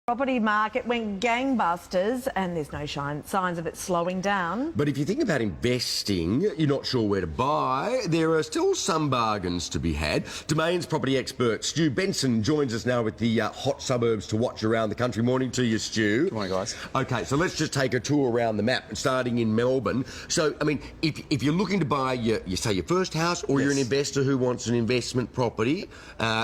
Property market went gangbusters and there's no signs of it slowing down. But if you think about investing, you're not sure where to buy, there are still some bargains to be had. Domain's property expert Stu Benson joins us now with the hot suburbs to watch around the country. Morning to you, Stu. Good morning, guys. OK, so let's just take a tour around the map, starting in Melbourne. So, I mean, if you're looking to buy, your first house, or you're an investor who wants an investment property,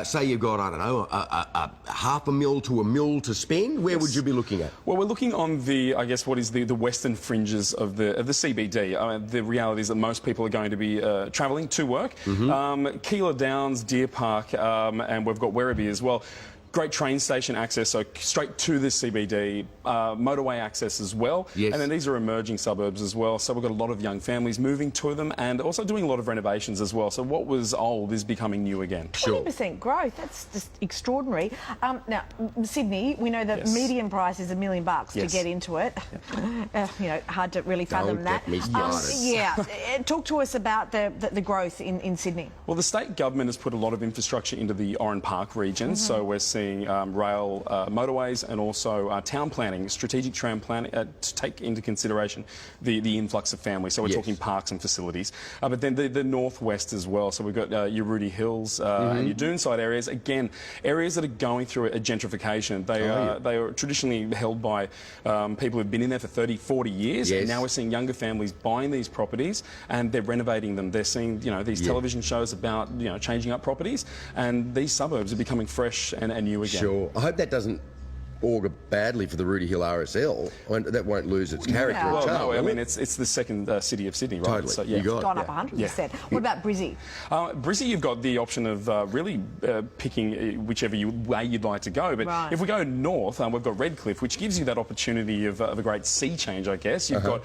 say you've got, I don't know, a $500,000 to $1 million to spend, where would you be looking at? Well, we're looking on the, I guess, what is the western fringes of the CBD. The reality is that most people are going to be travelling to work. Keilor Downs, Deer Park, and we've got Werribee as well. Great train station access, so straight to the CBD, motorway access as well. Yes. And then these are emerging suburbs as well, so we've got a lot of young families moving to them and also doing a lot of renovations as well. So what was old is becoming new again. 20% growth, that's just extraordinary. Now, Sydney, we know that median price is $1 million to get into it. You know, hard to really fathom that. Don't get me started. Yeah, talk to us about the growth in Sydney. Well, the state government has put a lot of infrastructure into the Oran Park region, so we're seeing rail, motorways, and also town planning, strategic town planning to take into consideration the influx of families. So we're talking parks and facilities. But then the northwest as well. So we've got your Rudy Hills and your Doonside areas. Again, areas that are going through a gentrification. They are traditionally held by people who've been in there for 30, 40 years. And now we're seeing younger families buying these properties and they're renovating them. They're seeing, these television shows about, changing up properties, and these suburbs are becoming fresh and new again. Sure. I hope that doesn't augur badly for the Rudy Hill RSL. That won't lose its character. Well, no, I mean, it's the second city of Sydney, right? Totally. So, You got It's gone up 100%. What about Brizzy? Brizzy, you've got the option of really picking whichever way you'd like to go. But if we go north, we've got Redcliffe, which gives you that opportunity of a great sea change, I guess. You've got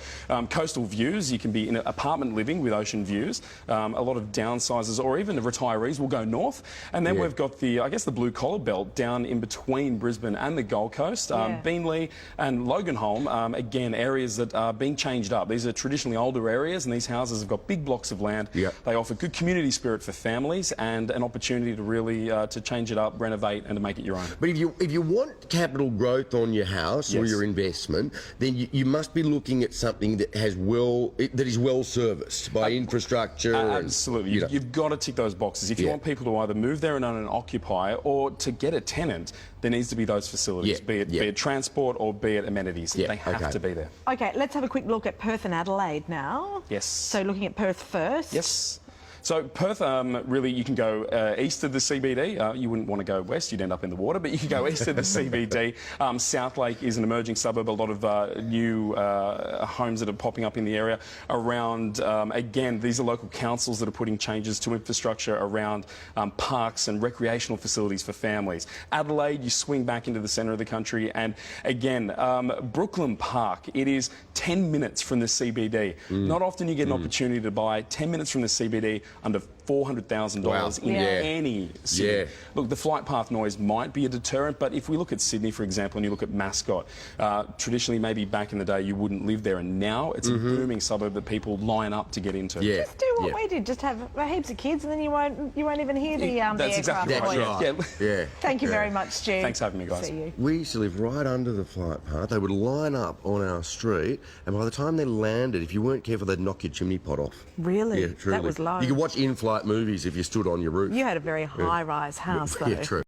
coastal views. You can be in an apartment living with ocean views. A lot of downsizers or even the retirees will go north. And then we've got the, I guess, the blue-collar belt down in between Brisbane and the Gold Coast, Beenleigh and Loganholme, again, areas that are being changed up. These are traditionally older areas, and these houses have got big blocks of land. They offer good community spirit for families and an opportunity to really to change it up, renovate, and to make it your own. But if you want capital growth on your house or your investment, then you must be looking at something that has that is well serviced by infrastructure. Absolutely, you've got to tick those boxes. If you want people to either move there and own and occupy, or to get a tenant, there needs to be those facilities, be it transport or be it amenities. They have to be there. OK, let's have a quick look at Perth and Adelaide now. Yes. So looking at Perth first. Yes. So Perth, really, you can go east of the CBD. You wouldn't want to go west, you'd end up in the water, but you can go east of the CBD. South Lake is an emerging suburb, a lot of new homes that are popping up in the area around, again, these are local councils that are putting changes to infrastructure around parks and recreational facilities for families. Adelaide, you swing back into the centre of the country, and again, Brooklyn Park, it is 10 minutes from the CBD. Not often you get an opportunity to buy 10 minutes from the CBD under $400,000 in any city. Look, the flight path noise might be a deterrent, but if we look at Sydney, for example, and you look at Mascot, traditionally, maybe back in the day, you wouldn't live there, and now it's a booming suburb that people line up to get into. Just do what we did, just have heaps of kids, and then you won't even hear the That's aircraft exactly noise. Thank you very much, Stu. Thanks for having me, guys. See you. We used to live right under the flight path. They would line up on our street, and by the time they landed, if you weren't careful, they'd knock your chimney pot off. Really? Yeah, truly. That was low. You could watch in-flight movies if you stood on your roof. You had a very high-rise house, though. Yeah, true.